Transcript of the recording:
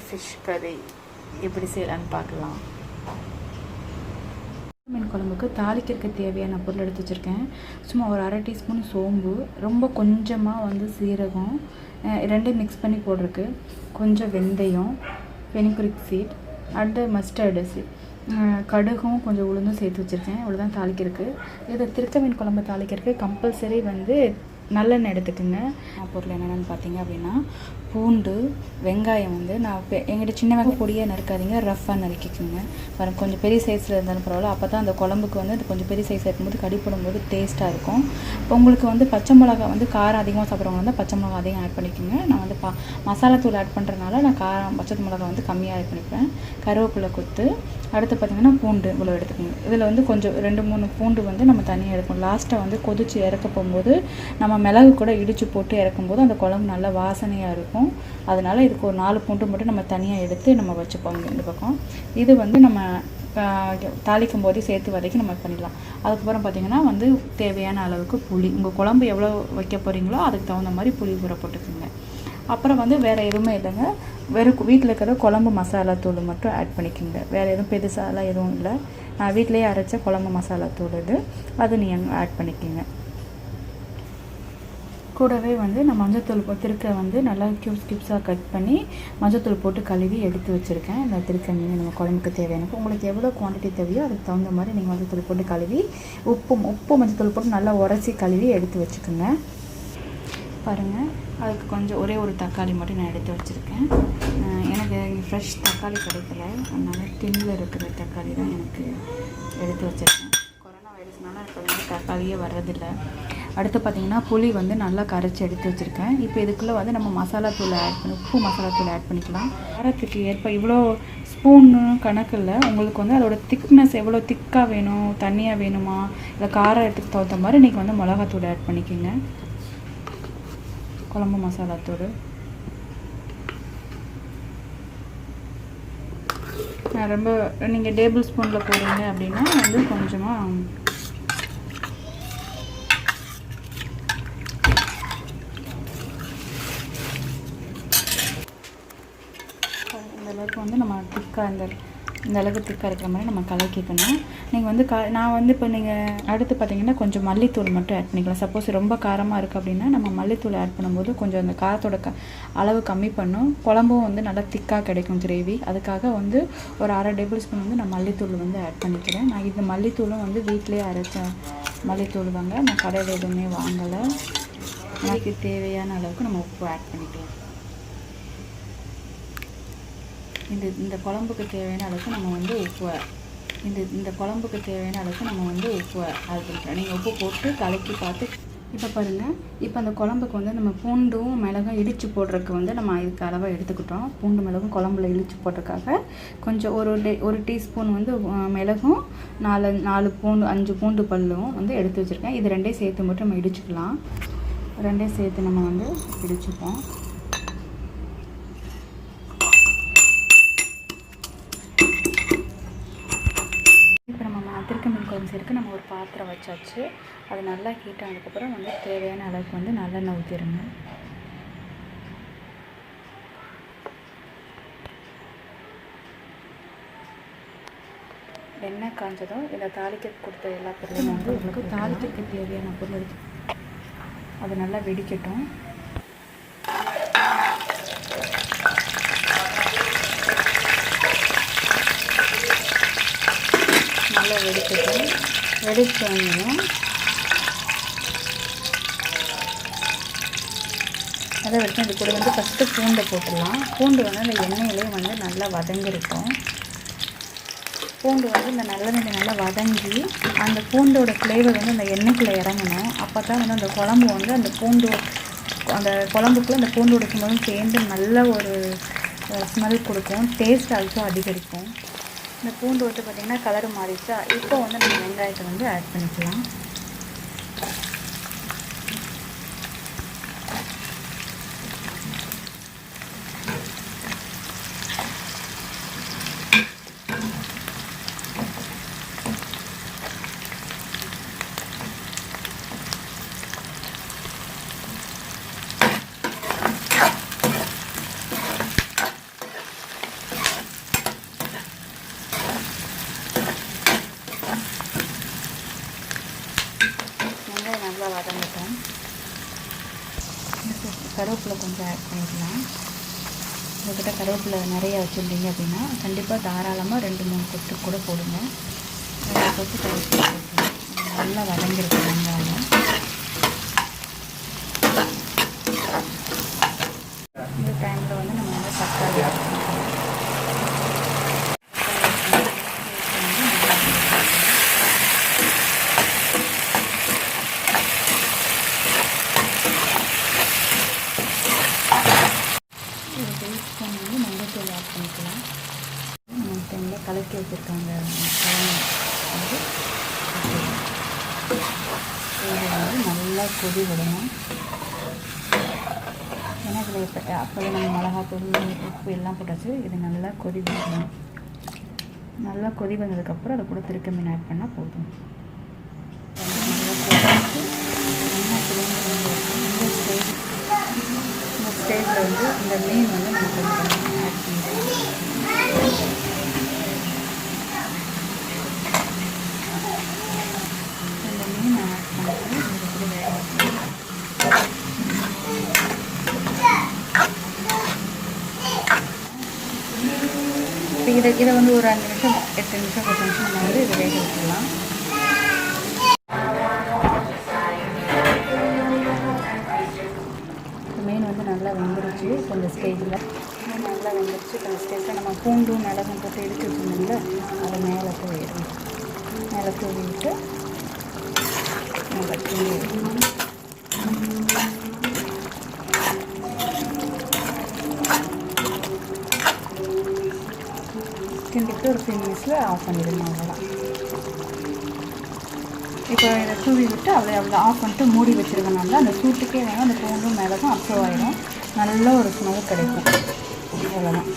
Fish கறி எப்படி செய்யலான்னு பார்க்கலாம். மீன் குழம்புக்கு தாளிக்கிறதுக்கு தேவையான பொருள் எடுத்து வச்சுருக்கேன். சும்மா ஒரு 1/2 டீஸ்பூன் சோம்பு, ரொம்ப கொஞ்சமாக சீரகம், ரெண்டையும் மிக்ஸ் பண்ணி போடுறதுக்கு கொஞ்சம் வெந்தயம், fenugreek seat and mustard seat, கடுகும் கொஞ்சம் உளுந்தும் சேர்த்து வச்சுருக்கேன். இவ்வளோதான் தாளிக்கிறதுக்கு. இதை திருக்க மீன் குழம்பு தாளிக்கிறதுக்கு கம்பல்சரி நல்லெண்ணெய் எடுத்துக்கோங்க. பொருள் என்னென்னு பார்த்தீங்க அப்படின்னா, பூண்டு, வெங்காயம் நான் எங்கிட்ட சின்ன வெங்காயம் பொடியாக நறுக்காதீங்க, ரஃப்பாக நறுக்கிக்கோங்க. பாருங்க, கொஞ்சம் பெரிய சைஸில் இருந்தாலும் பரவாயில்ல. அப்போ தான் அந்த குழம்புக்கு அது கொஞ்சம் பெரிய சைஸாக இருக்கும்போது கடி போடும்போது டேஸ்ட்டாக இருக்கும். இப்போ உங்களுக்கு பச்சை மிளகா காரம் அதிகமாக சாப்பிட்றவங்க பச்சை மிளகா அதிகம் ஆட் பண்ணிக்கோங்க. நான் மசாலா தூள் ஆட் பண்ணுறதுனால நான் பச்சை மிளகா கம்மியாக ஆட் பண்ணிப்பேன். கருவேப்பிலை கொத்து, அடுத்து பார்த்திங்கன்னா பூண்டு இவ்வளோ எடுத்துக்கோங்க. இதில் கொஞ்சம் 2-3 பூண்டு நம்ம தனியாக எடுக்கணும். லாஸ்ட்டாக கொதிச்சு இறக்க போகும்போது நம்ம மிளகு கூட இடித்து போட்டு இறக்கும்போது அந்த குழம்பு நல்லா வாசனையாக இருக்கும். அதனால் இதுக்கு ஒரு 4 பூண்டு மட்டும் நம்ம தனியாக எடுத்து நம்ம வச்சுப்போம் இந்த பக்கம். இது நம்ம தாளிக்கும் போதே சேர்த்து வதக்கி நம்ம பண்ணிடலாம். அதுக்கப்புறம் பார்த்திங்கன்னா தேவையான அளவுக்கு புளி, உங்கள் குழம்பு எவ்வளோ வைக்க போகிறீங்களோ அதுக்கு தகுந்த மாதிரி புளி ஊற போட்டுக்குங்க. அப்புறம் வேறு எதுவுமே இல்லைங்க, வெறும் வீட்டில் இருக்கிற குழம்பு மசாலா தூள் மட்டும் ஆட் பண்ணிக்கோங்க. வேறு எதுவும் பெருசாலாம் எதுவும் இல்லை. நான் வீட்டிலேயே அரைச்ச குழம்பு மசாலா தூள் அது நீங்கள் ஆட் பண்ணிக்கோங்க. கூடவே நான் மஞ்சத்தூள் திருக்க நல்லா கியூப்ஸாக கட் பண்ணி மஞ்சத்தூள் போட்டு கழுவி எடுத்து வச்சுருக்கேன். இந்த திருக்க மீன் நம்ம குழம்புக்கு தேவையான, உங்களுக்கு எவ்வளோ குவான்டிட்டி தேவையோ அதுக்கு தகுந்த மாதிரி நீங்கள் மஞ்சத்தூள் போட்டு கழுவி உப்பு மஞ்சத்தூள் போட்டு நல்லா உரைச்சி கழுவி எடுத்து வச்சுக்கோங்க. பாருங்கள், அதுக்கு கொஞ்சம் ஒரே ஒரு தக்காளி மட்டும் நான் எடுத்து வச்சுருக்கேன். எனக்கு ஃப்ரெஷ் தக்காளி கிடைக்கல, அதனால் டின்னில் இருக்கிற தக்காளி தான் எனக்கு எடுத்து வச்சுருக்கேன். கொரோனா வைரஸ்னால இப்போ தக்காளியே வர்றதில்லை. அடுத்து பார்த்திங்கன்னா புளி நல்லா கரைச்சி எடுத்து வச்சுருக்கேன். இப்போ இதுக்குள்ளே நம்ம மசாலா தூள் ஆட் பண்ணி மசாலா தூள் ஆட் பண்ணிக்கலாம். காரத்துக்கு ஏற்ப இவ்வளோ ஸ்பூன்னு கணக்கில் உங்களுக்கு அதோட திக்னஸ் எவ்வளோ திக்காக வேணும், தண்ணியாக வேணுமா, இல்லை காரத்துக்கு தகுந்த மாதிரி நீங்கள் மிளகாத்தூள் ஆட் பண்ணிக்கோங்க. குழம்பு மசாலா தூள் நான் ரொம்ப நீங்கள் டேபிள் ஸ்பூனில் போடுறீங்க அப்படின்னா கொஞ்சமாக இந்த அளவுக்கு நம்ம திக்காக இந்த அளவுக்கு திக்காக இருக்கிற மாதிரி நம்ம கலக்கிக்கணும். நீங்கள் நான் இப்போ நீங்கள் அடுத்து பார்த்தீங்கன்னா கொஞ்சம் மல்லித்தூள் மட்டும் ஆட் பண்ணிக்கலாம். சப்போஸ் ரொம்ப காரமாக இருக்குது அப்படின்னா நம்ம மல்லித்தூள் ஆட் பண்ணும்போது கொஞ்சம் அந்த காரத்தோட அளவு கம்மி பண்ணும். குழம்பும் நல்லா திக்காக கிடைக்கும் கிரேவி. அதுக்காக ஒரு 1/2 டேபிள் ஸ்பூன் நான் மல்லித்தூள் ஆட் பண்ணிக்கிறேன். நான் இது மல்லித்தூளும் வீட்டிலே அரைச்ச மல்லித்தூள் தாங்க, நான் கடையில் எதுவுமே வாங்கலை. எனக்கு தேவையான அளவுக்கு நம்ம உப்பு ஆட் பண்ணிக்கலாம். இந்த குழம்புக்கு தேவையான அளவுக்கு நம்ம உப்பு இந்த குழம்புக்கு தேவையான அளவுக்கு நம்ம உப்பு ஆட் பண்ணிக்கலாம். நீங்கள் உப்பு போட்டு கலக்கி பார்த்து இப்போ பாருங்கள். இப்போ அந்த குழம்புக்கு நம்ம பூண்டும் மிளகும் இடித்து போடுறதுக்கு நம்ம இதுக்கு அளவாக எடுத்துக்கிட்டோம். பூண்டு மிளகும் குழம்புல இடித்து போடுறதுக்காக கொஞ்சம் ஒரு டீஸ்பூன் மிளகும் 4 பூண்டு 5 பூண்டு பல்லும் எடுத்து வச்சுருக்கேன். இது ரெண்டையும் சேர்த்து மட்டும் நம்ம இடிச்சுக்கலாம். ரெண்டையும் சேர்த்து நம்ம இடிச்சுப்போம். திருக்க மீன் குழம்பு சேர்க்க நம்ம ஒரு பாத்திரம் வச்சாச்சு. அது நல்லா ஹீட் ஆனதுக்கப்புறம் தேவையான அளவுக்கு நல்லெண்ணெய் ஊற்றிடுங்க. எண்ணெய் காஞ்சதும் இதை தாளிக்க கொடுத்த எல்லா பொருளையும் உங்களுக்கு தாளிக்க தேவையான பொருள் எடுத்து அது நல்லா வெடிக்கட்டும். நல்லா வெடிக்கட்டும். வெடிச்சோன்னையும் அதை வச்சு இது கூட ஃபஸ்ட்டு பூண்டை போட்டுடலாம். பூண்டு அந்த எண்ணெயிலே நல்லா வதங்கிருக்கும். பூண்டு இந்த நல்லெண்ணெய் நல்லா வதங்கி அந்த பூண்டோட ஃப்ளேவர் அந்த எண்ணெய்க்குள்ளே இறங்கணும். அப்போ தான் அந்த குழம்பு அந்த பூண்டு அந்த குழம்புக்குள்ளே அந்த பூண்டோட ஸ்மெல்லும் சேர்ந்து நல்ல ஒரு ஸ்மெல் கொடுக்கும். டேஸ்ட் ஆல்சோ அதிகரிக்கும். இந்த பூண்டு பார்த்திங்கன்னா கலர் மாறிடுச்சா. இப்போ நம்ம வெங்காயத்தை ஆட் பண்ணிக்கலாம். நல்லா வதங்கட்டும். கருவேப்பிலை கொஞ்சம் ஆட் பண்ணிக்கலாம். உங்கள்கிட்ட கருவேப்பிலை நிறைய வச்சுருந்தீங்க அப்படின்னா கண்டிப்பாக தாராளமாக 2-3 கொத்து கூட போடுங்க. 2 கொத்து கருவேப்பிலை போட்டுக்கலாம். நல்லா வதங்கிருக்கு வெங்காயம். இந்த டைமில் வந்து நம்ம வந்து தக்காளி ஆட் பண்ணிக்கலாம். ஒரு டீஸ்பூன் வந்து மஞ்சள் ஆட் பண்ணிக்கலாம். நம்ம டைமில் கலக்கி வச்சுருக்காங்க வந்து இது வந்து நல்லா கொதி விடணும். ஏன்னா இதில் இப்போ அப்போவே நம்ம மிளகாத்தூள் உப்பு எல்லாம் போட்டாச்சு. இது நல்லா கொதி விடணும். நல்லா கொதி வந்ததுக்கப்புறம் அதை கூட திருக்க மீன் ஆட் பண்ணால் போதும். நல்லா கொதிச்சு நல்லா இந்த ஸ்டேஜில் வந்து இந்த மீன் வந்து நம்ம கொஞ்சம் ஆட் பண்ணிக்கலாம். இந்த மீன் ஆட் பண்ணிட்டு இது கூட வேக வைக்கணும். இப்போ இதை வந்து ஒரு 5 நிமிஷம் 8 நிமிஷம் 10 நிமிஷம் நம்ம வந்து இதை வேக வச்சுக்கலாம். மீன் வந்து நல்லா வெந்துருச்சு. இப்போ இந்த ஸ்டேஜில் மீன் நல்லா வெந்துருச்சு. இப்போ இந்த ஸ்டேஜில் நம்ம பூண்டும் மிளகும் போட்டு இடித்து வச்சுருந்தோம்ல அதை மேலே தூவிடணும். மேலே தூவிட்டு நல்லா கிண்டி வைக்கணும். கிண்டிட்டு ஒரு 3 மினிட்ஸில் ஆஃப் பண்ணிடுங்க. அவ்வளோதான். இப்போ இதை தூவி விட்டு அவ்வளோ ஆஃப் பண்ணிட்டு மூடி வச்சுருக்கனால அந்த சூட்டுக்கே வேணும் அந்த பூண்டும் மிளகும் அப்சர்வ் ஆகிடும். நல்ல ஒரு ஸ்மெல் கிடைக்கும். அவ்வளோதான்.